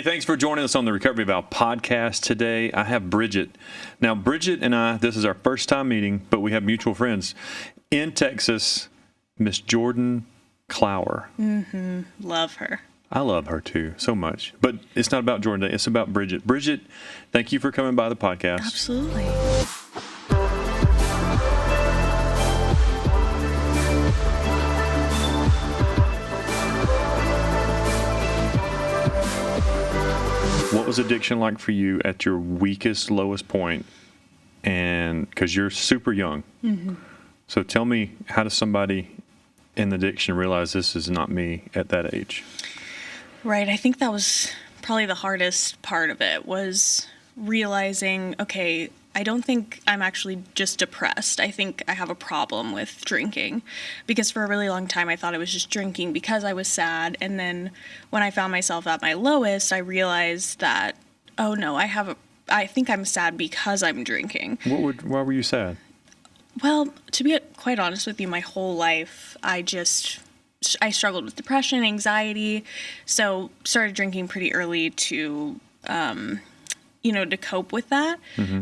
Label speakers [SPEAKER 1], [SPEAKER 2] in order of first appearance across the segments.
[SPEAKER 1] thanks for joining us on the Recovery Vow Podcast today. I have Bridget. Now, Bridget and I, this is our first time meeting, but we have mutual friends in Texas, Miss Jordan Clower.
[SPEAKER 2] Love her.
[SPEAKER 1] I love her too, so much. But it's not about Jordan today, it's about Bridget. Bridget, thank you for coming by the podcast.
[SPEAKER 2] Absolutely.
[SPEAKER 1] What was addiction like for you at your weakest, lowest point? And because you're super young. So tell me, how does somebody in addiction realize this is not me at that age?
[SPEAKER 2] Right. I think that was probably the hardest part of it, was realizing, okay, I don't think I'm actually just depressed. I think I have a problem with drinking, because for a really long time I thought I was just drinking because I was sad. And then when I found myself at my lowest, I realized that, oh no, I think I'm sad because I'm drinking.
[SPEAKER 1] Why were you sad?
[SPEAKER 2] Well, to be quite honest with you, my whole life, I struggled with depression, anxiety, so started drinking pretty early to cope with that.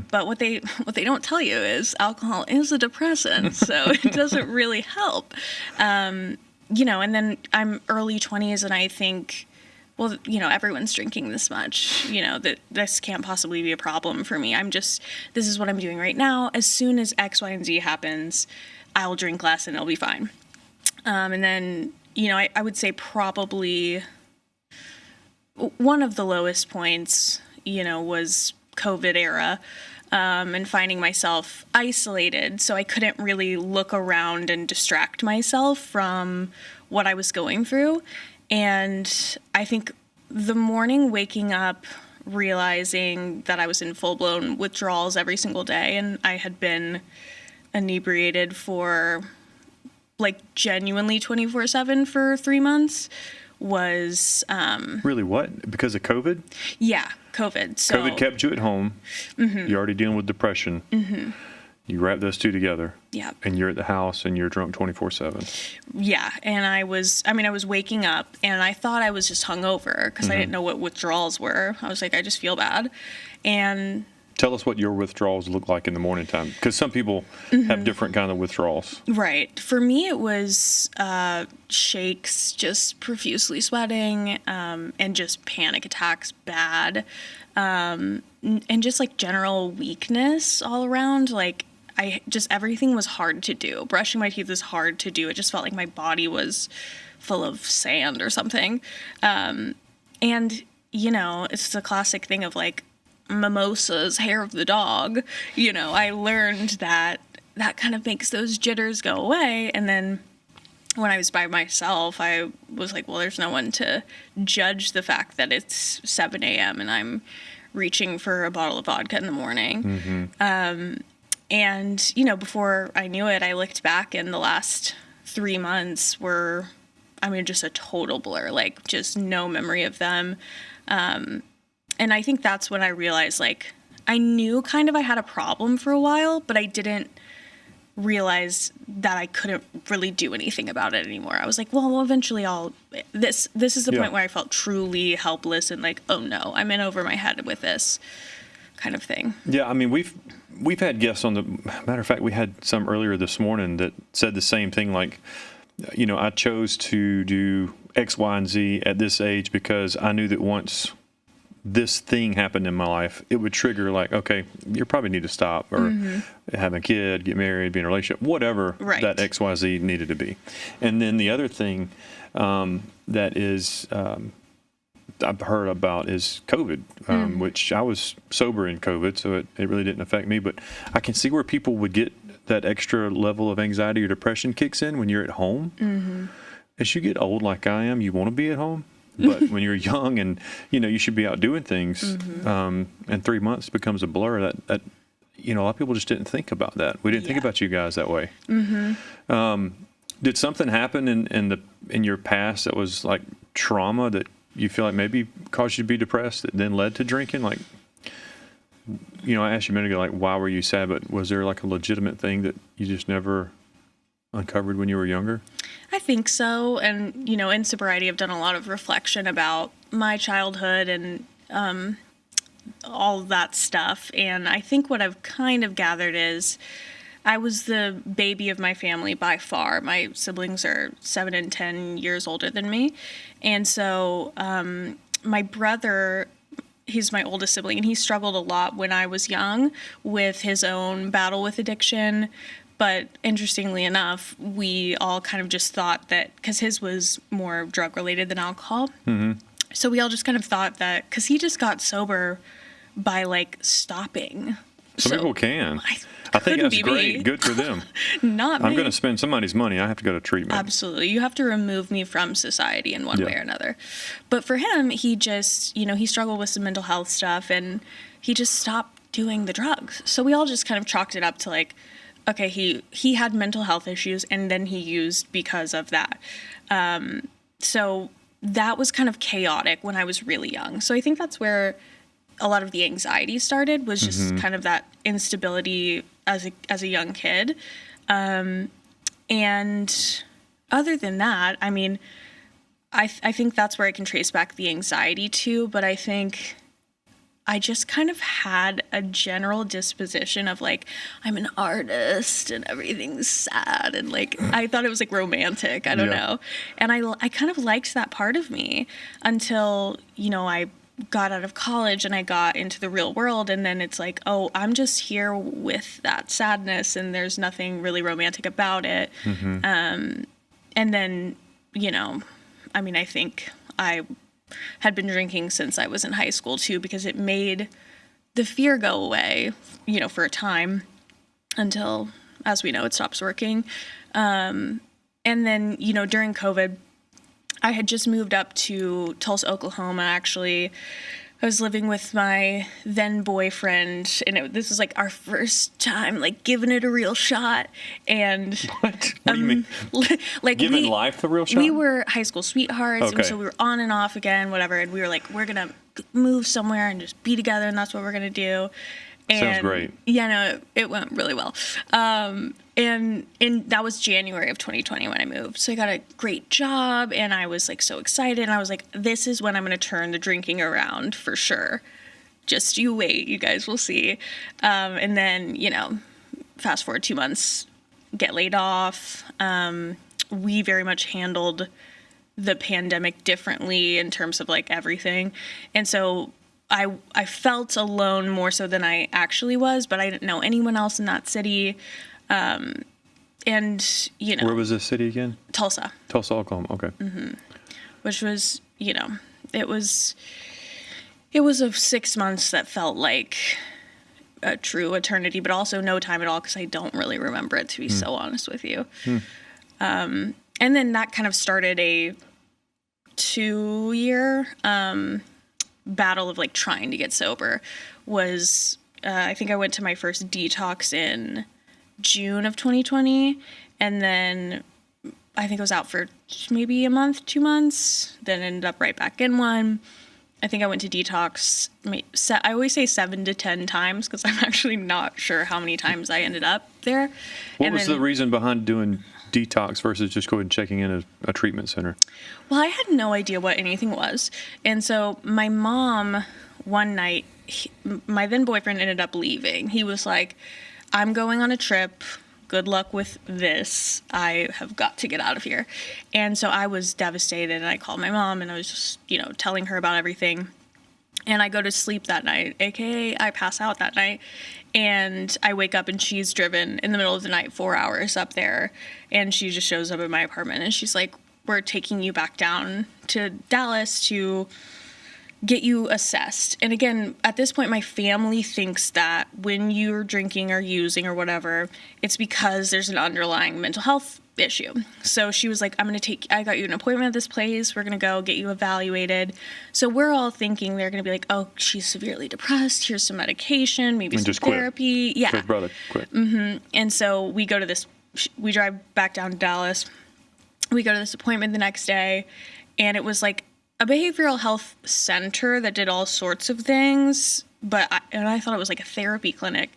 [SPEAKER 2] But what they don't tell you is alcohol is a depressant, so it doesn't really help. And then I'm early 20s, and I think, well, everyone's drinking this much, that this can't possibly be a problem for me. This is what I'm doing right now. As soon as X, Y, and Z happens, I'll drink less and it'll be fine. And then, I would say probably one of the lowest points, was COVID era, and finding myself isolated. So I couldn't really look around and distract myself from what I was going through. And I think the morning waking up, realizing that I was in full-blown withdrawals every single day, and I had been inebriated for genuinely 24/7 for 3 months, was
[SPEAKER 1] Really, what? Because of COVID?
[SPEAKER 2] Yeah, COVID. So
[SPEAKER 1] COVID kept you at home. You're already dealing with depression. You wrap those two together.
[SPEAKER 2] Yeah.
[SPEAKER 1] And you're at the house and you're drunk 24/7.
[SPEAKER 2] Yeah, and I was waking up and I thought I was just hungover because I didn't know what withdrawals were. I was like, I just feel bad. And
[SPEAKER 1] tell us what your withdrawals look like in the morning time, because some people have different kind of withdrawals.
[SPEAKER 2] Right. For me, it was shakes, just profusely sweating, and just panic attacks, bad, and just general weakness all around. Everything was hard to do. Brushing my teeth was hard to do. It just felt like my body was full of sand or something. And, it's a classic thing of mimosas, hair of the dog. I learned that kind of makes those jitters go away. And then when I was by myself, I was like, well, there's no one to judge the fact that it's 7 a.m. and I'm reaching for a bottle of vodka in the morning. And, before I knew it, I looked back and the last 3 months were, just a total blur, just no memory of them. And I think that's when I realized, I knew kind of I had a problem for a while, but I didn't realize that I couldn't really do anything about it anymore. I was like, well, eventually this is the point where I felt truly helpless and oh no, I'm in over my head with this kind of thing.
[SPEAKER 1] Yeah, we've had guests on matter of fact, we had some earlier this morning that said the same thing, I chose to do X, Y, and Z at this age because I knew that once this thing happened in my life, it would trigger okay, you probably need to stop or have a kid, get married, be in a relationship, whatever that XYZ needed to be. And then the other thing that is I've heard about is COVID, which I was sober in COVID, so it really didn't affect me. But I can see where people would get that extra level of anxiety or depression kicks in when you're at home. As you get old like I am, you want to be at home. But when you're young and, you should be out doing things, and 3 months becomes a blur, that a lot of people just didn't think about that. We didn't think about you guys that way. Did something happen in your past that was trauma that you feel like maybe caused you to be depressed that then led to drinking? I asked you a minute ago, why were you sad? But was there a legitimate thing that you just never uncovered when you were younger?
[SPEAKER 2] I think so. And, in sobriety, I've done a lot of reflection about my childhood and all of that stuff. And I think what I've kind of gathered is I was the baby of my family by far. My siblings are 7 and 10 years older than me. And so my brother, he's my oldest sibling, and he struggled a lot when I was young with his own battle with addiction. But interestingly enough, we all kind of just thought that, because his was more drug related than alcohol. Mm-hmm. So we all just kind of thought that, because he just got sober by like stopping.
[SPEAKER 1] Some people can. I think that's great.
[SPEAKER 2] Me.
[SPEAKER 1] Good for them.
[SPEAKER 2] Not me.
[SPEAKER 1] I'm going to spend somebody's money. I have to go to treatment.
[SPEAKER 2] Absolutely. You have to remove me from society in one way or another. But for him, he just, he struggled with some mental health stuff, and he just stopped doing the drugs. So we all just kind of chalked it up to like, okay, he had mental health issues, and then he used because of that. So that was kind of chaotic when I was really young. So I think that's where a lot of the anxiety started, was just kind of that instability as a young kid. And other than that, I mean, I think that's where I can trace back the anxiety to, but I think I just kind of had a general disposition of like, I'm an artist and everything's sad, and like I thought it was like romantic. I don't know. And I kind of liked that part of me until, I got out of college and I got into the real world, and then it's like, oh, I'm just here with that sadness and there's nothing really romantic about it. And then, I mean, I think I had been drinking since I was in high school too, because it made the fear go away, for a time, until, as we know, it stops working. And then, during COVID, I had just moved up to Tulsa, Oklahoma, actually. I was living with my then boyfriend, and this was like our first time, like giving it a real shot. And
[SPEAKER 1] what do you mean?
[SPEAKER 2] Like
[SPEAKER 1] giving life the real shot?
[SPEAKER 2] We were high school sweethearts,
[SPEAKER 1] okay.
[SPEAKER 2] And so we were on and off again, whatever. And we were like, we're gonna move somewhere and just be together, and that's what we're gonna do. And
[SPEAKER 1] sounds great.
[SPEAKER 2] Yeah, no, it went really well. And that was January of 2020 when I moved. So I got a great job, and I was like so excited. And I was like, this is when I'm going to turn the drinking around for sure. Just you wait, you guys will see. And then, fast forward 2 months, get laid off. We very much handled the pandemic differently in terms of like everything. And so I felt alone more so than I actually was, but I didn't know anyone else in that city. And,
[SPEAKER 1] Where was this city again?
[SPEAKER 2] Tulsa,
[SPEAKER 1] Oklahoma. Okay.
[SPEAKER 2] Mm-hmm. Which was, it was a 6 months that felt like a true eternity, but also no time at all, because I don't really remember it, to be so honest with you. And then that kind of started a 2-year, battle of like trying to get sober. Was I think I went to my first detox in June of 2020, and then I think I was out for maybe a month, 2 months, then ended up right back in one. I think I went to detox, I always say 7 to 10 times, because I'm actually not sure how many times I ended up there.
[SPEAKER 1] What was the reason behind doing detox versus just going and checking in a treatment center?
[SPEAKER 2] Well, I had no idea what anything was. And so my mom, one night, my then boyfriend ended up leaving. He was like, I'm going on a trip. Good luck with this. I have got to get out of here. And so I was devastated, and I called my mom, and I was just, telling her about everything. And I go to sleep that night, aka I pass out that night. And I wake up, and she's driven in the middle of the night 4 hours up there. And she just shows up at my apartment, and she's like, we're taking you back down to Dallas to get you assessed. And again, at this point, my family thinks that when you're drinking or using or whatever, it's because there's an underlying mental health issue. So she was like, I got you an appointment at this place. We're going to go get you evaluated. So we're all thinking they're going to be like, oh, she's severely depressed. Here's some medication, maybe some therapy.
[SPEAKER 1] Quit.
[SPEAKER 2] Yeah.
[SPEAKER 1] Quit, brother, quit.
[SPEAKER 2] Mm-hmm. And so we drive back down to Dallas. We go to this appointment the next day, and it was like a behavioral health center that did all sorts of things, I thought it was like a therapy clinic.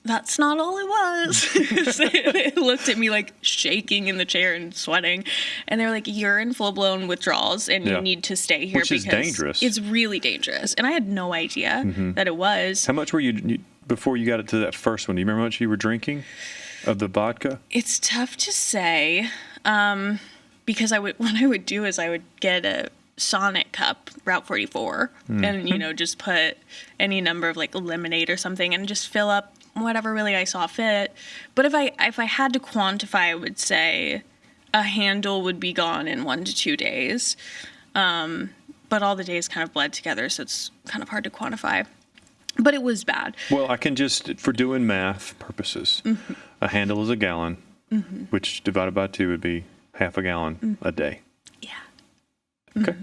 [SPEAKER 2] that's not all it was. They looked at me like shaking in the chair and sweating. And they're like, you're in full-blown withdrawals and you need to stay here.
[SPEAKER 1] Which is dangerous.
[SPEAKER 2] It's really dangerous. And I had no idea that it was.
[SPEAKER 1] How much were you, before you got it to that first one, do you remember how much you were drinking of the vodka?
[SPEAKER 2] It's tough to say because what I would do is I would get a Sonic cup, Route 44, and, just put any number of like lemonade or something and just fill up whatever really I saw fit. But if I had to quantify, I would say a handle would be gone in 1 to 2 days. But all the days kind of bled together, so it's kind of hard to quantify. But it was bad.
[SPEAKER 1] Well, I can just, for doing math purposes, a handle is a gallon, which divided by 2 would be half a gallon a day.
[SPEAKER 2] Yeah.
[SPEAKER 1] Okay.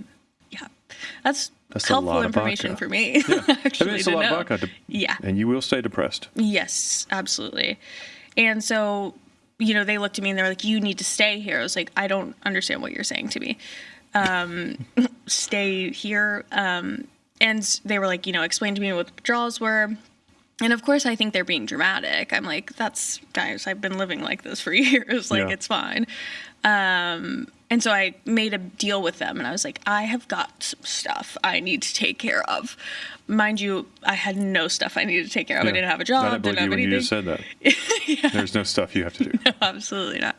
[SPEAKER 2] Yeah. That's
[SPEAKER 1] a
[SPEAKER 2] helpful
[SPEAKER 1] lot of
[SPEAKER 2] information
[SPEAKER 1] vodka.
[SPEAKER 2] for me.
[SPEAKER 1] Yeah.
[SPEAKER 2] Actually,
[SPEAKER 1] it's a lot
[SPEAKER 2] know.
[SPEAKER 1] of vodka.
[SPEAKER 2] Yeah.
[SPEAKER 1] And you will stay depressed.
[SPEAKER 2] Yes, absolutely. And so, they looked at me and they were like, you need to stay here. I was like, I don't understand what you're saying to me. Stay here. And they were like, explain to me what the withdrawals were. And of course, I think they're being dramatic. I'm like, guys, I've been living like this for years. Like, it's fine. And so I made a deal with them and I was like, I have got some stuff I need to take care of. Mind you, I had no stuff I needed to take care of. I didn't have a job.
[SPEAKER 1] I didn't believe you when you just said that.
[SPEAKER 2] Yeah.
[SPEAKER 1] There's no stuff you have to do.
[SPEAKER 2] No, absolutely not.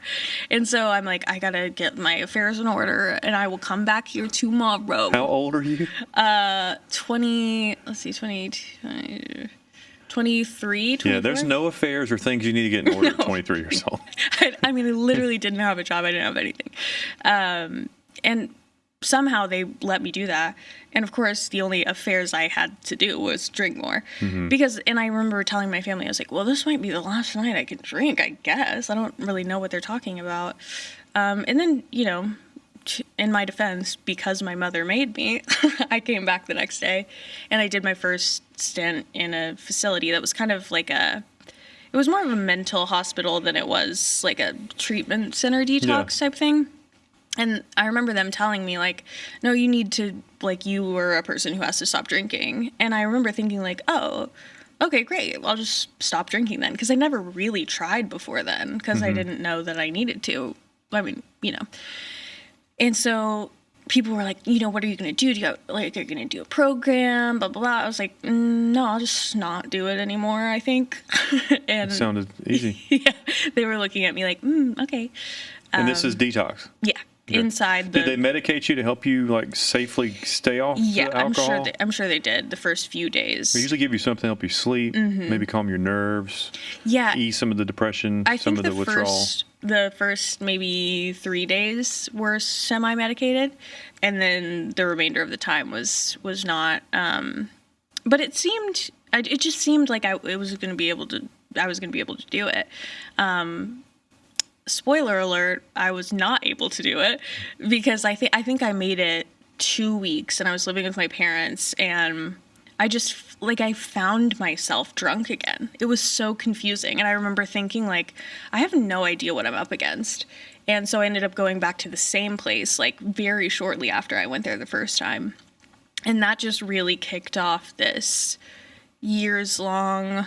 [SPEAKER 2] And so I'm like, I got to get my affairs in order and I will come back here tomorrow.
[SPEAKER 1] How old are you?
[SPEAKER 2] 23, 24.
[SPEAKER 1] Yeah, there's no affairs or things you need to get in order at 23 years old.
[SPEAKER 2] I mean, I literally didn't have a job. I didn't have anything. And somehow they let me do that. And of course, the only affairs I had to do was drink more. And I remember telling my family, I was like, well, this might be the last night I can drink, I guess. I don't really know what they're talking about. And then, in my defense, because my mother made me, I came back the next day and I did my first stint in a facility that was kind of like it was more of a mental hospital than it was like a treatment center detox type thing. And I remember them telling me like, no, you need to, like, you were a person who has to stop drinking. And I remember thinking like, oh, okay, great. I'll just stop drinking then. Because I never really tried before then because I didn't know that I needed to. I mean, And so people were like, what are you going to do? Are you going to do a program? Blah, blah, blah. I was like, no, I'll just not do it anymore, I think. And
[SPEAKER 1] it sounded easy.
[SPEAKER 2] Yeah. They were looking at me like, okay.
[SPEAKER 1] And this is detox?
[SPEAKER 2] Yeah. Okay. Inside the...
[SPEAKER 1] Did they medicate you to help you, like, safely stay off the alcohol?
[SPEAKER 2] I'm sure they did the first few days.
[SPEAKER 1] They usually give you something to help you sleep, maybe calm your nerves, ease some of the depression, some of the withdrawal.
[SPEAKER 2] The first maybe 3 days were semi-medicated, and then the remainder of the time was not. But it just seemed like I was going to be able to do it. Spoiler alert, I was not able to do it because I think I made it 2 weeks and I was living with my parents and I found myself drunk again. It was so confusing. And I remember thinking like, I have no idea what I'm up against. And so I ended up going back to the same place like very shortly after I went there the first time. And that just really kicked off this years long,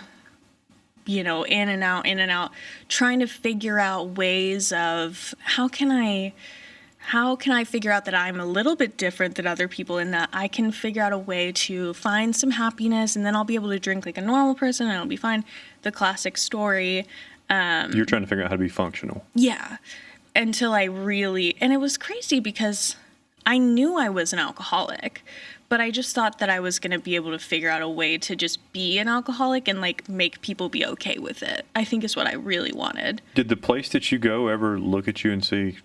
[SPEAKER 2] in and out, trying to figure out ways of how can I figure out that I'm a little bit different than other people in that I can figure out a way to find some happiness and then I'll be able to drink like a normal person and I'll be fine. The classic story.
[SPEAKER 1] You're trying to figure out how to be functional.
[SPEAKER 2] Yeah. Until and it was crazy because I knew I was an alcoholic, but I just thought that I was going to be able to figure out a way to just be an alcoholic and like make people be okay with it. I think is what I really wanted.
[SPEAKER 1] Did the place that you go ever look at you and say,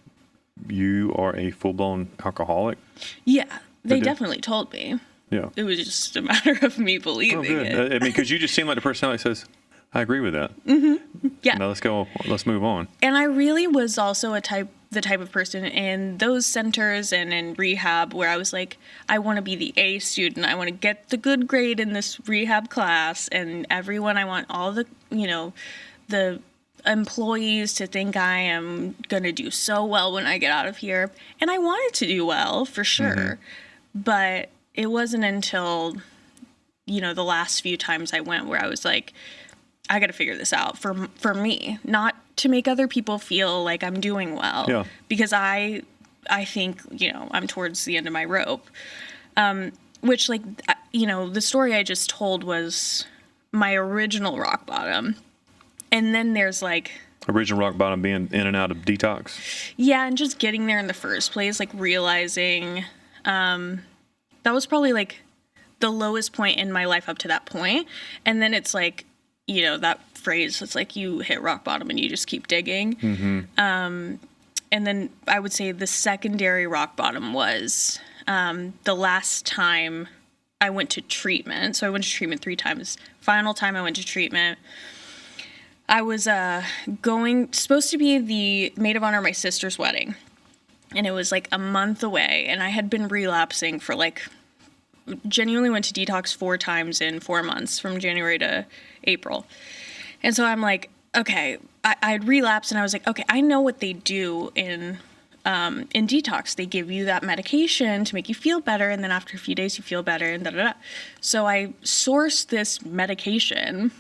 [SPEAKER 1] you are a full-blown alcoholic?
[SPEAKER 2] Yeah, they definitely told me.
[SPEAKER 1] Yeah.
[SPEAKER 2] It was just a matter of me believing it.
[SPEAKER 1] I mean, because you just seem like the personality that says, I agree with that.
[SPEAKER 2] Yeah.
[SPEAKER 1] Now let's move on.
[SPEAKER 2] And I really was also the type of person in those centers and in rehab where I was like, I want to be the A student. I want to get the good grade in this rehab class. And I want all the, the employees to think I am going to do so well when I get out of here. And I wanted to do well for sure. But it wasn't until, the last few times I went where I was like, I got to figure this out for me, not to make other people feel like I'm doing well.
[SPEAKER 1] Yeah.
[SPEAKER 2] Because I think, I'm towards the end of my rope. Which, like, the story I just told was my original rock bottom. And then there's, like...
[SPEAKER 1] Original rock bottom being in and out of detox?
[SPEAKER 2] Yeah, and just getting there in the first place, like, realizing... that was probably, like, the lowest point in my life up to that point. And then it's, like, that phrase, it's like you hit rock bottom and you just keep digging. Mm-hmm. And then I would say the secondary rock bottom was... the last time I went to treatment, so I went to treatment 3 times. Final time I went to treatment, I was supposed to be the maid of honor at my sister's wedding. And it was like a month away, and I had been relapsing for genuinely went to detox 4 times in 4 months, from January to April. And so I'm like, okay, I'd relapsed, and I was like, okay, I know what they do in detox. They give you that medication to make you feel better, and then after a few days you feel better, and da-da-da. So I sourced this medication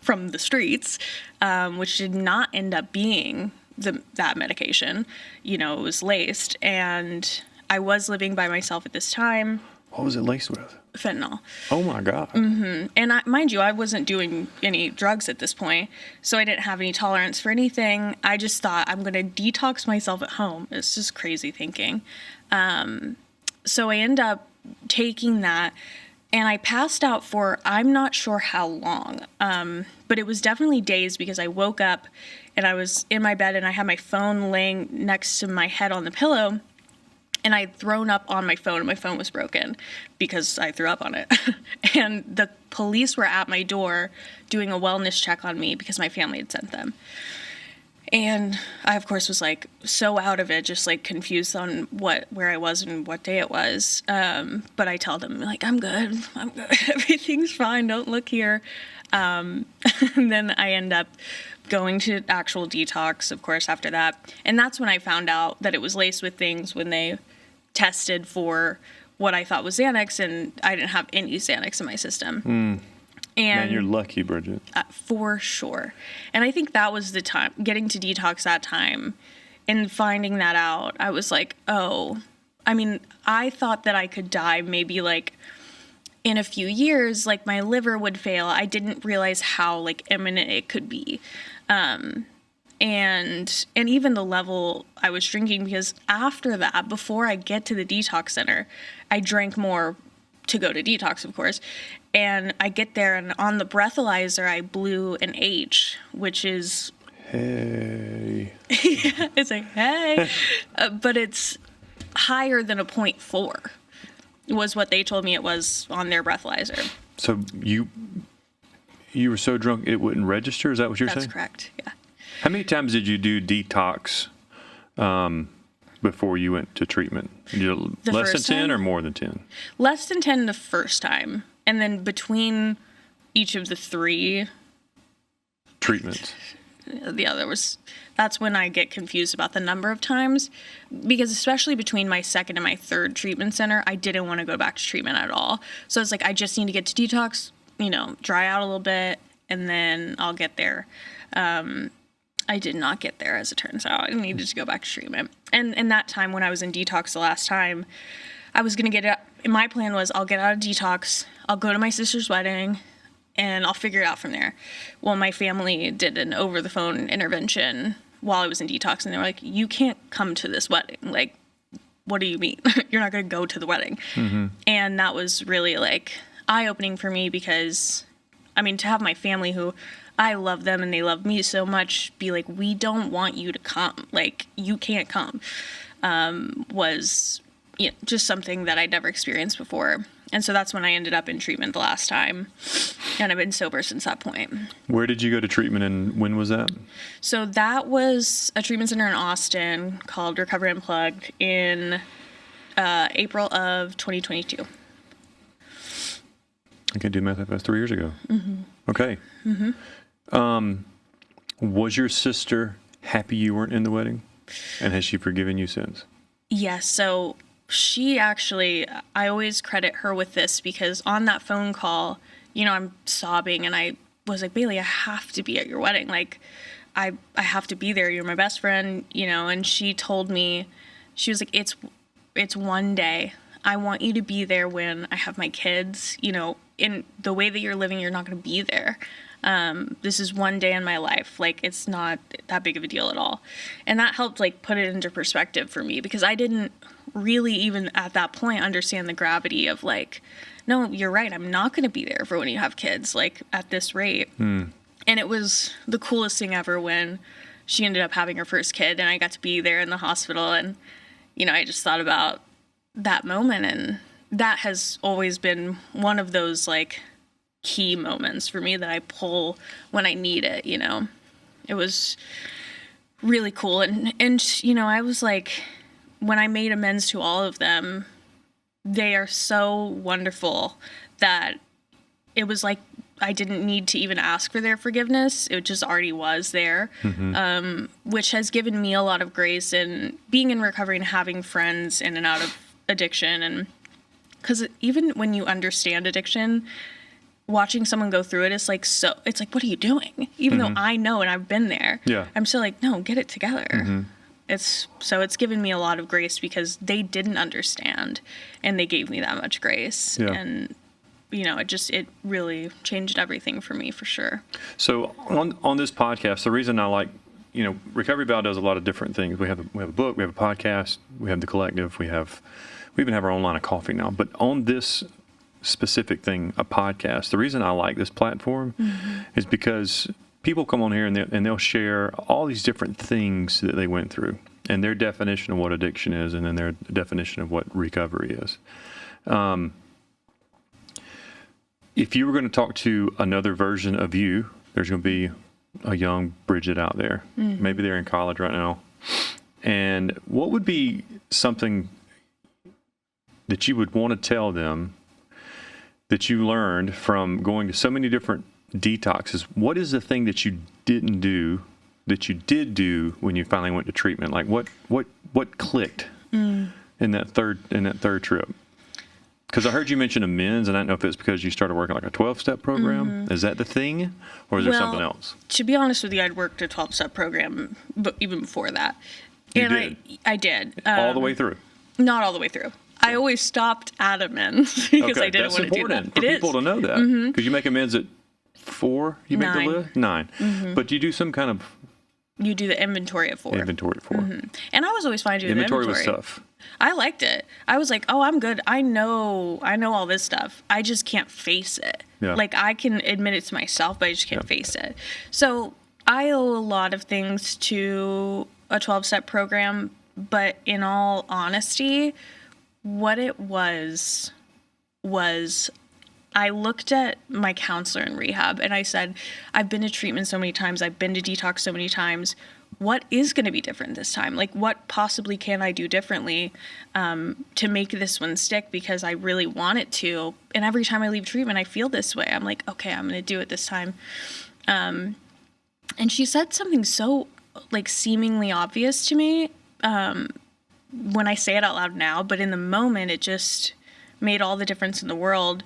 [SPEAKER 2] from the streets, which did not end up being that medication. It was laced, and I was living by myself at this time.
[SPEAKER 1] What was it laced with?
[SPEAKER 2] Fentanyl.
[SPEAKER 1] Oh my God.
[SPEAKER 2] Mm-hmm. And mind you, I wasn't doing any drugs at this point, so I didn't have any tolerance for anything. I just thought, I'm going to detox myself at home. It's just crazy thinking. So I end up taking that, and I passed out for, I'm not sure how long, but it was definitely days, because I woke up and I was in my bed and I had my phone laying next to my head on the pillow. And I had thrown up on my phone, and my phone was broken because I threw up on it. And the police were at my door doing a wellness check on me because my family had sent them. And I, of course, was like so out of it, just like confused on where I was and what day it was. But I tell them, like, I'm good. Everything's fine. Don't look here. And then I end up going to actual detox, of course, after that. And that's when I found out that it was laced with things when they tested for what I thought was Xanax, and I didn't have any Xanax in my system. And
[SPEAKER 1] Man, you're lucky, Bridget.
[SPEAKER 2] For sure. And I think that was the time, getting to detox that time and finding that out. I was like, oh, I mean, I thought that I could die maybe like in a few years, like my liver would fail. I didn't realize how like imminent it could be. And even the level I was drinking, because after that, before I get to the detox center, I drank more to go to detox, of course. And I get there, and on the breathalyzer, I blew an H, which is...
[SPEAKER 1] Hey.
[SPEAKER 2] Yeah, it's like, hey. But it's higher than a 0.4, was what they told me it was on their breathalyzer.
[SPEAKER 1] So you were so drunk it wouldn't register? Is that what you're saying?
[SPEAKER 2] That's correct, yeah.
[SPEAKER 1] How many times did you do detox before you went to treatment? Less than 10 or more than 10?
[SPEAKER 2] Less than 10 the first time. And then between each of the 3
[SPEAKER 1] treatments,
[SPEAKER 2] the other was, that's when I get confused about the number of times, because especially between my second and my third treatment center, I didn't want to go back to treatment at all. So it's like, I just need to get to detox, dry out a little bit, and then I'll get there. I did not get there, as it turns out. I needed to go back to treatment. And in that time, when I was in detox the last time, I was going to get out. My plan was, I'll get out of detox, I'll go to my sister's wedding, and I'll figure it out from there. Well, my family did an over-the-phone intervention while I was in detox, and they were like, you can't come to this wedding. Like, what do you mean? You're not going to go to the wedding. Mm-hmm. And that was really, like, eye-opening for me, because, I mean, to have my family, who I love them and they love me so much, be like, we don't want you to come. Like, you can't come, was just something that I'd never experienced before. And so that's when I ended up in treatment the last time. And I've been sober since that point. Where
[SPEAKER 1] did you go to treatment, and when was that?
[SPEAKER 2] So that was a treatment center in Austin called Recovery Unplugged in April of 2022.
[SPEAKER 1] I can do math. That was 3 years ago. Mm-hmm. Okay. Mm-hmm. Was your sister happy you weren't in the wedding? And has she forgiven you since?
[SPEAKER 2] Yes. So she actually, I always credit her with this, because on that phone call, I'm sobbing, and I was like, Bailey, I have to be at your wedding. Like, I have to be there. You're my best friend, and she told me, she was like, it's one day. I want you to be there when I have my kids, in the way that you're living, you're not going to be there. This is one day in my life. Like, it's not that big of a deal at all. And that helped like put it into perspective for me, because I didn't really even at that point understand the gravity of like, no, you're right. I'm not going to be there for when you have kids, like at this rate. And it was the coolest thing ever when she ended up having her first kid and I got to be there in the hospital. And, I just thought about that moment, and that has always been one of those like key moments for me that I pull when I need it. It was really cool. And I was like, when I made amends to all of them, they are so wonderful that it was like I didn't need to even ask for their forgiveness. It just already was there, which has given me a lot of grace in being in recovery and having friends in and out of addiction. And because even when you understand addiction, watching someone go through it is like, so it's like, what are you doing? Even though I know and I've been there, I'm still like, no, get it together. It's given me a lot of grace because they didn't understand and they gave me that much grace. And it really changed everything for me, for sure. So
[SPEAKER 1] on this podcast, the reason I like, Recovery Vow does a lot of different things. We have a book, we have a podcast, we have the collective, we even have our own line of coffee now. But on this specific thing, a podcast, the reason I like this platform is because people come on here and they'll share all these different things that they went through and their definition of what addiction is, and then their definition of what recovery is. If you were going to talk to another version of you, there's going to be a young Bridget out there. Maybe they're in college right now. And what would be something that you would want to tell them that you learned from going to so many different detoxes? What is the thing that you didn't do that you did do when you finally went to treatment? Like what clicked in that third trip? Because I heard you mention amends, and I don't know if it's because you started working like a 12-step program. Is that the thing, or is there something else?
[SPEAKER 2] To be honest with you, I'd worked a 12-step program, but even before that. I did.
[SPEAKER 1] All the way through?
[SPEAKER 2] Not all the way through. I always stopped at amends because I didn't want to do that.
[SPEAKER 1] That's important for people to know that, because you make amends at 4. You make the list 9, but you do some kind of.
[SPEAKER 2] You do the inventory at 4. And I was always fine doing the inventory.
[SPEAKER 1] Inventory was tough.
[SPEAKER 2] I liked it. I was like, oh, I'm good. I know all this stuff. I just can't face it. Like, I can admit it to myself, but I just can't face it. So I owe a lot of things to a 12-step program, but in all honesty, what it was I looked at my counselor in rehab and I said, I've been to treatment so many times. I've been to detox so many times. What is going to be different this time? Like, what possibly can I do differently to make this one stick? Because I really want it to. And every time I leave treatment, I feel this way. I'm like, okay, I'm going to do it this time. And she said something so like seemingly obvious to me when I say it out loud now, but in the moment, it just made all the difference in the world.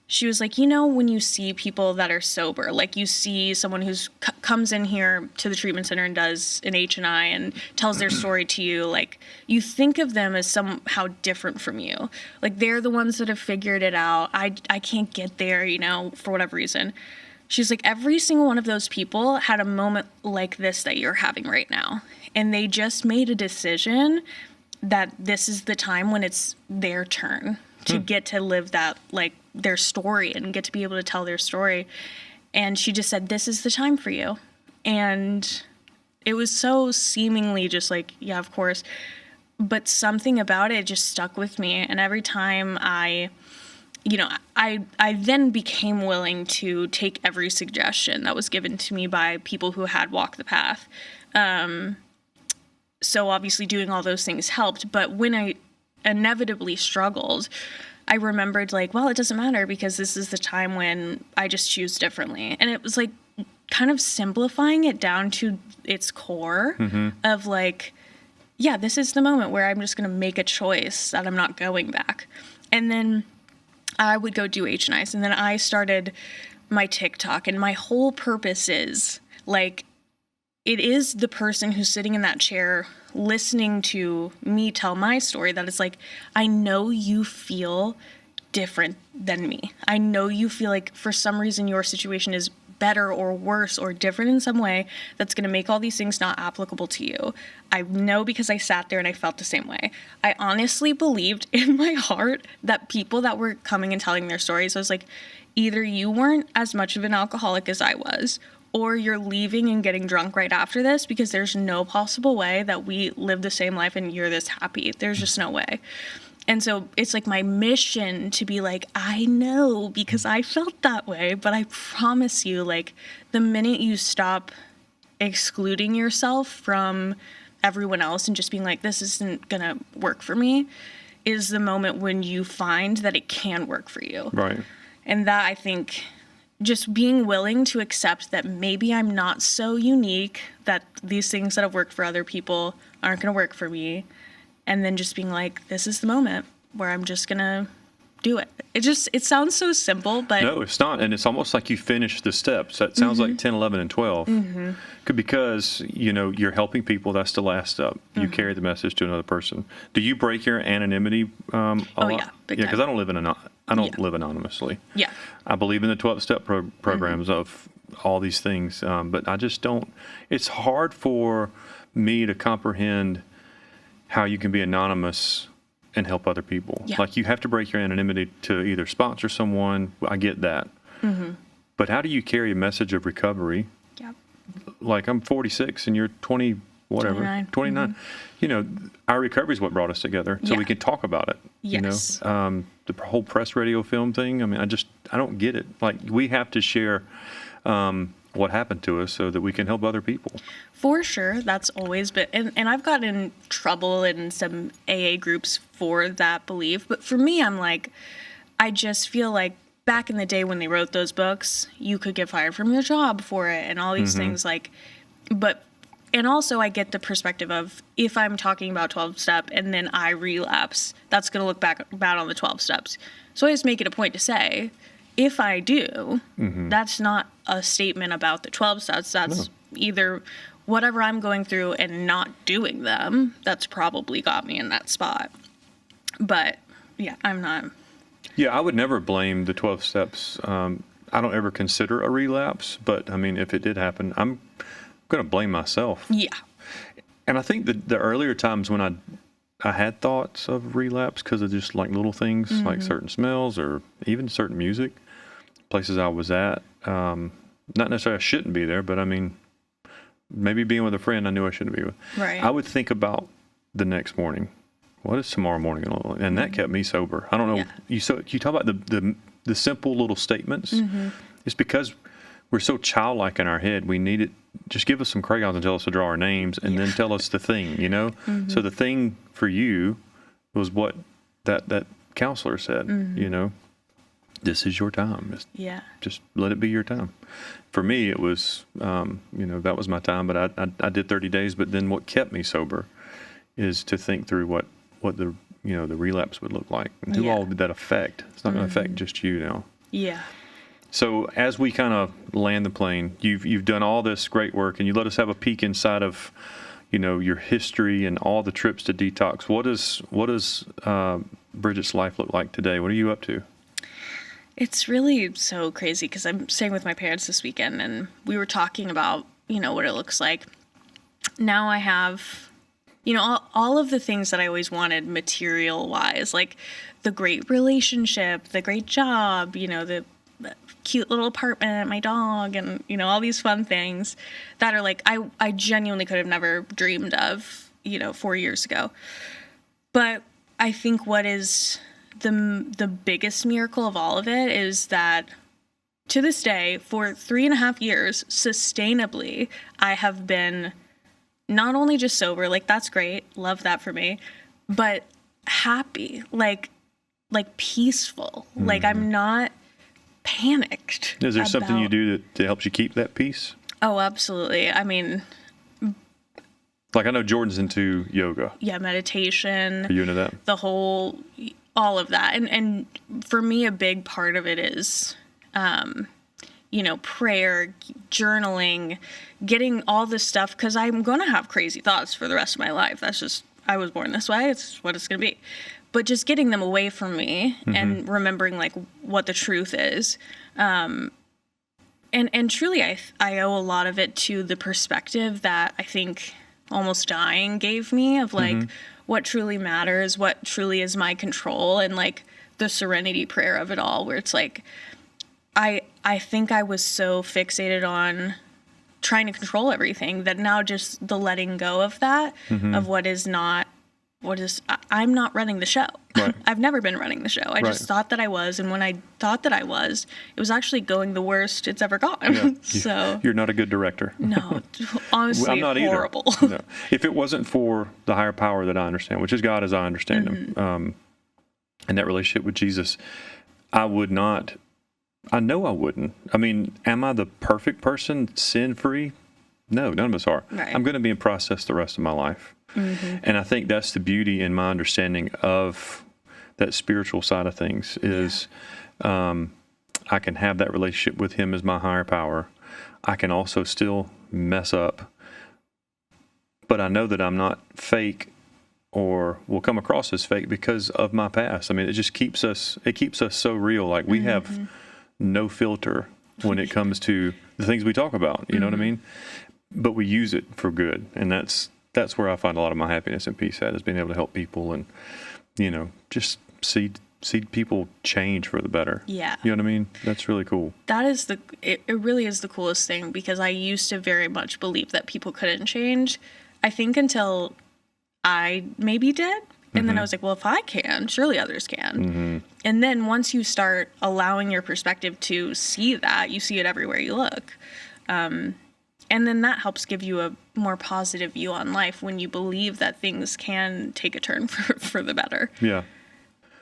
[SPEAKER 2] She was like, when you see people that are sober, like you see someone who's comes in here to the treatment center and does an H&I and tells their story to you, like you think of them as somehow different from you. Like they're the ones that have figured it out. I can't get there, for whatever reason. She's like, every single one of those people had a moment like this that you're having right now. And they just made a decision that this is the time when it's their turn to get to live that, like, their story and get to be able to tell their story. And she just said, this is the time for you. And it was so seemingly just like, yeah, of course. But something about it just stuck with me. And every time I then became willing to take every suggestion that was given to me by people who had walked the path. So obviously doing all those things helped. But when I inevitably struggled, I remembered like, well, it doesn't matter because this is the time when I just choose differently. And it was like kind of simplifying it down to its core of like, yeah, this is the moment where I'm just going to make a choice that I'm not going back. And then I would go do H&Is. And then I started my TikTok, and my whole purpose is like, it is the person who's sitting in that chair listening to me tell my story that is like, I know you feel different than me. I know you feel like for some reason your situation is better or worse or different in some way that's going to make all these things not applicable to you. I know because I sat there and I felt the same way. I honestly believed in my heart that people that were coming and telling their stories, I was like, either you weren't as much of an alcoholic as I was, or you're leaving and getting drunk right after this, because there's no possible way that we live the same life and you're this happy. There's just no way. And so it's like my mission to be like, I know because I felt that way, but I promise you, like, the minute you stop excluding yourself from everyone else and just being like, this isn't going to work for me, is the moment when you find that it can work for you.
[SPEAKER 1] Right.
[SPEAKER 2] And that, I think, just being willing to accept that maybe I'm not so unique, that these things that have worked for other people aren't going to work for me. And then just being like, this is the moment where I'm just going to do it. It sounds so simple, but...
[SPEAKER 1] No, it's not. And it's almost like you finish the steps. That sounds like 10, 11, and 12.
[SPEAKER 2] Mm-hmm.
[SPEAKER 1] Because, you're helping people. That's the last step. You carry the message to another person. Do you break your anonymity a lot?
[SPEAKER 2] Yeah, big
[SPEAKER 1] because
[SPEAKER 2] time.
[SPEAKER 1] I don't live anonymously.
[SPEAKER 2] Yeah.
[SPEAKER 1] I believe in the 12-step programs of all these things. But I just don't... It's hard for me to comprehend how you can be anonymous and help other people.
[SPEAKER 2] Yeah.
[SPEAKER 1] Like, you have to break your anonymity to either sponsor someone. I get that.
[SPEAKER 2] Mm-hmm.
[SPEAKER 1] But how do you carry a message of recovery?
[SPEAKER 2] Yeah.
[SPEAKER 1] Like, I'm 46 and you're 20, whatever, 29.
[SPEAKER 2] Mm-hmm.
[SPEAKER 1] Our recovery is what brought us together, so we can talk about it.
[SPEAKER 2] Yes.
[SPEAKER 1] The whole press radio film thing, I mean, I don't get it. Like, we have to share what happened to us so that we can help other people.
[SPEAKER 2] For sure. That's always been, and I've gotten in trouble in some AA groups for that belief. But for me, I'm like, I just feel like back in the day when they wrote those books, you could get fired from your job for it and all these things, like, and also I get the perspective of, if I'm talking about 12-step and then I relapse, that's going to look bad on the 12 steps. So I just make it a point to say, if I do, that's not a statement about the 12 steps. That's either whatever I'm going through and not doing them, that's probably got me in that spot. But yeah, I'm not.
[SPEAKER 1] Yeah, I would never blame the 12 steps. I don't ever consider a relapse, but I mean, if it did happen, I'm going to blame myself.
[SPEAKER 2] Yeah.
[SPEAKER 1] And I think that the earlier times when I had thoughts of relapse because of just like little things, like certain smells or even certain music, places I was at, not necessarily I shouldn't be there, but I mean, maybe being with a friend I knew I shouldn't be with.
[SPEAKER 2] Right.
[SPEAKER 1] I would think about the next morning. What is tomorrow morning going to look like? And that kept me sober. I don't know.
[SPEAKER 2] Yeah.
[SPEAKER 1] You talk about the simple little statements. It's because we're so childlike in our head. We need it. Just give us some crayons and tell us to draw our names, and then tell us the thing. So the thing for you was what that counselor said. This is your time. Just let it be your time. For me, it was, that was my time, but I did 30 days. But then what kept me sober is to think through what the, the relapse would look like and who all would that affect. It's not going to affect just you now.
[SPEAKER 2] Yeah.
[SPEAKER 1] So as we kind of land the plane, you've done all this great work, and you let us have a peek inside of, your history and all the trips to detox. What does Bridget's life look like today? What are you up to?
[SPEAKER 2] It's really so crazy because I'm staying with my parents this weekend, and we were talking about, what it looks like. Now I have, all of the things that I always wanted material-wise, like the great relationship, the great job, the cute little apartment, my dog, and, all these fun things that are like, I genuinely could have never dreamed of, 4 years ago. But I think what is the biggest miracle of all of it is that to this day, for 3.5 years, sustainably, I have been not only just sober, like that's great, love that for me, but happy, like peaceful. Like I'm not panicked.
[SPEAKER 1] Is there something you do that helps you keep that peace?
[SPEAKER 2] Oh, absolutely. I mean,
[SPEAKER 1] like I know Jordan's into yoga.
[SPEAKER 2] Yeah, meditation.
[SPEAKER 1] Are you into that?
[SPEAKER 2] All of that. And for me, a big part of it is prayer, journaling, getting all this stuff, because I'm going to have crazy thoughts for the rest of my life. That's just, I was born this way. It's what it's going to be. But just getting them away from me and remembering like what the truth is. And truly, I owe a lot of it to the perspective that I think almost dying gave me of like what truly matters, what truly is my control, and like the serenity prayer of it all, where it's like, I think I was so fixated on trying to control everything that now just the letting go of that, of I'm not running the show.
[SPEAKER 1] Right.
[SPEAKER 2] I've never been running the show. I just thought that I was. And when I thought that I was, it was actually going the worst it's ever gone.
[SPEAKER 1] Yeah.
[SPEAKER 2] So
[SPEAKER 1] You're not a good director.
[SPEAKER 2] No, honestly,
[SPEAKER 1] I'm not
[SPEAKER 2] horrible.
[SPEAKER 1] Either. No. If it wasn't for the higher power that I understand, which is God as I understand him, and that relationship with Jesus, I know I wouldn't. I mean, am I the perfect person, sin-free? No, none of us are.
[SPEAKER 2] Right.
[SPEAKER 1] I'm going to be in process the rest of my life. And I think that's the beauty in my understanding of that spiritual side of things is I can have that relationship with him as my higher power. I can also still mess up, but I know that I'm not fake or will come across as fake because of my past. I mean, it just keeps us so real. Like we have no filter when it comes to the things we talk about, you know what I mean? But we use it for good. And that's where I find a lot of my happiness and peace at, is being able to help people and, just see people change for the better.
[SPEAKER 2] Yeah.
[SPEAKER 1] You know what I mean? That's really cool.
[SPEAKER 2] That is it really is the coolest thing, because I used to very much believe that people couldn't change. I think until I maybe did. And then I was like, well, if I can, surely others can. And then once you start allowing your perspective to see that, you see it everywhere you look. And then that helps give you a more positive view on life when you believe that things can take a turn for the better.
[SPEAKER 1] Yeah.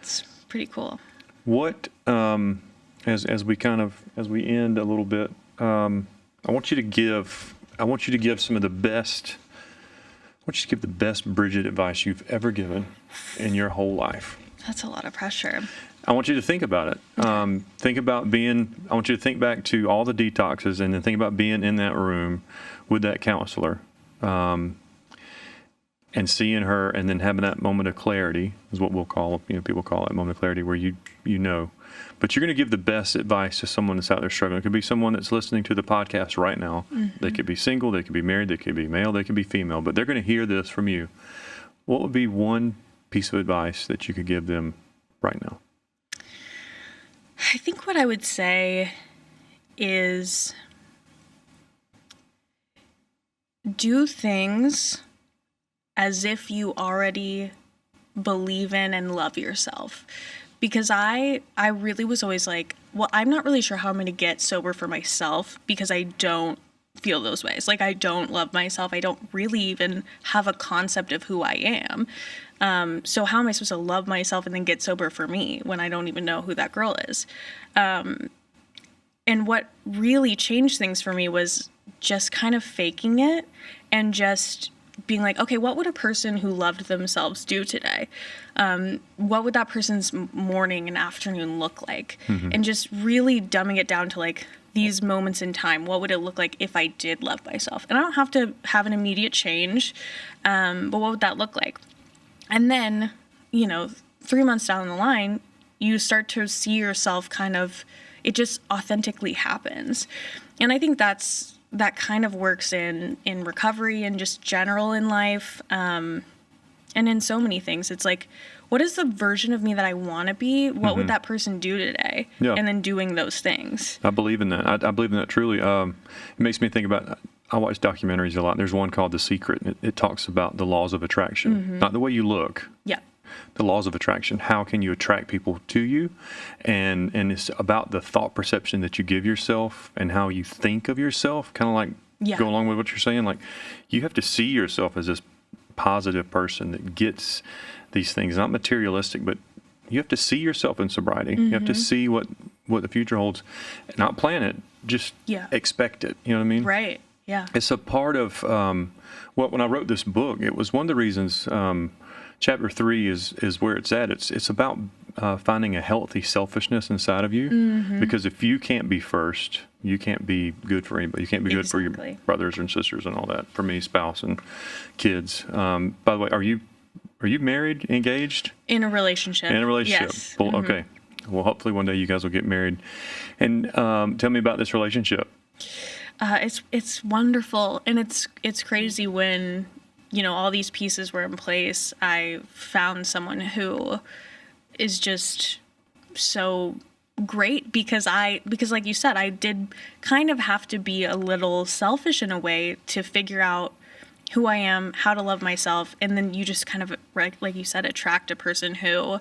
[SPEAKER 2] It's pretty cool.
[SPEAKER 1] What, as we end a little bit, I want you to give some of the best, I want you to give the best Bridget advice you've ever given in your whole life.
[SPEAKER 2] That's a lot of pressure.
[SPEAKER 1] I want you to think about it. I want you to think back to all the detoxes and then think about being in that room with that counselor, and seeing her, and then having that moment of clarity is what we'll call, people call it moment of clarity, where but you're going to give the best advice to someone that's out there struggling. It could be someone that's listening to the podcast right now. They could be single, they could be married, they could be male, they could be female, but they're going to hear this from you. What would be one piece of advice that you could give them right now?
[SPEAKER 2] I think what I would say is do things as if you already believe in and love yourself. Because I really was always like, well, I'm not really sure how I'm going to get sober for myself because I don't feel those ways. Like, I don't love myself. I don't really even have a concept of who I am. So how am I supposed to love myself and then get sober for me when I don't even know who that girl is? And what really changed things for me was just kind of faking it and just being like, okay, what would a person who loved themselves do today? What would that person's morning and afternoon look like? And just really dumbing it down to like these moments in time. What would it look like if I did love myself? And I don't have to have an immediate change, but what would that look like? And then, 3 months down the line, you start to see yourself it just authentically happens. And I think that kind of works in recovery and just general in life, and in so many things. It's like, what is the version of me that I want to be? What would that person do today? Yeah. And then doing those things.
[SPEAKER 1] I believe in that. I believe in that truly. It makes me think about, I watch documentaries a lot. There's one called The Secret. And it talks about the laws of attraction, not the way you look. Yeah. The laws of attraction. How can you attract people to you? And it's about the thought perception that you give yourself and how you think of yourself. Kind of like go along with what you're saying. Like, you have to see yourself as this positive person that gets these things, not materialistic, but you have to see yourself in sobriety. You have to see what the future holds, not plan it, just expect it. You know what I mean?
[SPEAKER 2] Right. Yeah.
[SPEAKER 1] It's a part of when I wrote this book, it was one of the reasons. Chapter 3 is where it's at. It's about finding a healthy selfishness inside of you. Because if you can't be first, you can't be good for anybody. You can't be good for your brothers and sisters and all that. For me, spouse and kids. By the way, are you married, engaged?
[SPEAKER 2] In a relationship.
[SPEAKER 1] In a relationship.
[SPEAKER 2] Yes.
[SPEAKER 1] Well, okay. Well, hopefully one day you guys will get married. And tell me about this relationship.
[SPEAKER 2] It's wonderful, and it's crazy when, all these pieces were in place. I found someone who is just so great because like you said, I did kind of have to be a little selfish in a way to figure out who I am, how to love myself, and then you just kind of, like you said, attract a person who,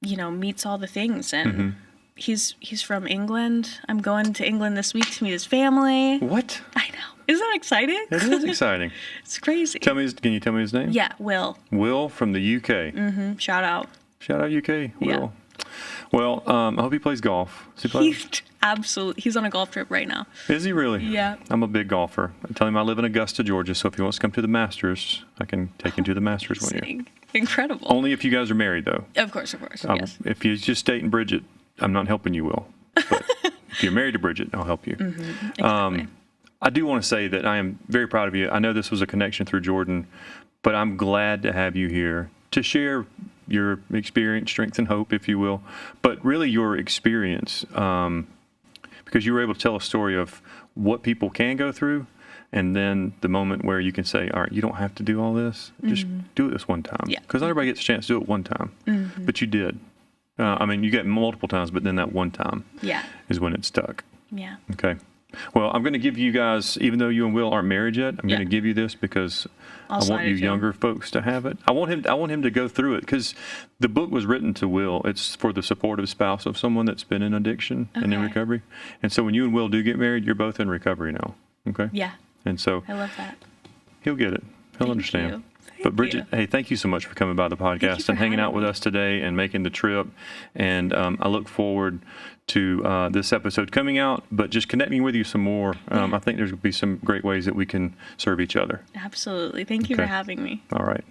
[SPEAKER 2] meets all the things. And he's from England. I'm going to England this week to meet his family.
[SPEAKER 1] What?
[SPEAKER 2] I know. Isn't that exciting?
[SPEAKER 1] It is exciting.
[SPEAKER 2] It's crazy.
[SPEAKER 1] Can you tell me his name?
[SPEAKER 2] Yeah, Will.
[SPEAKER 1] Will from the UK.
[SPEAKER 2] Shout out.
[SPEAKER 1] Shout out UK, Will.
[SPEAKER 2] Yeah.
[SPEAKER 1] Well, I hope he plays golf. Does he play?
[SPEAKER 2] He's on a golf trip right now.
[SPEAKER 1] Is he really?
[SPEAKER 2] Yeah.
[SPEAKER 1] I'm a big golfer. I tell him I live in Augusta, Georgia, so if he wants to come to the Masters, I can take him to the Masters one year.
[SPEAKER 2] Incredible.
[SPEAKER 1] Only if you guys are married, though.
[SPEAKER 2] Of course, yes.
[SPEAKER 1] If you're just dating Bridget, I'm not helping you, Will. But if you're married to Bridget, I'll help you.
[SPEAKER 2] Exactly.
[SPEAKER 1] I do want to say that I am very proud of you. I know this was a connection through Jordan, but I'm glad to have you here to share your experience, strength, and hope, if you will, but really your experience, because you were able to tell a story of what people can go through, and then the moment where you can say, all right, you don't have to do all this. Just do it this one time. Because not everybody gets a chance to do it one time, but you did. You get it multiple times, but then that one time is when it stuck.
[SPEAKER 2] Yeah.
[SPEAKER 1] Okay. Well, I'm going to give you guys, even though you and Will aren't married yet, I'm going to give you this because I want you younger folks to have it. I want him to go through it because the book was written to Will. It's for the supportive spouse of someone that's been in addiction and in recovery. And so when you and Will do get married, you're both in recovery now. Okay?
[SPEAKER 2] Yeah.
[SPEAKER 1] And so
[SPEAKER 2] I love that.
[SPEAKER 1] He'll get it. He'll understand.
[SPEAKER 2] You.
[SPEAKER 1] But Bridget, hey, thank you so much for coming by the podcast and hanging out with us today and making the trip. And I look forward to this episode coming out, but just connecting with you some more. I think there's going to be some great ways that we can serve each other.
[SPEAKER 2] Absolutely. Thank you for having me.
[SPEAKER 1] All right.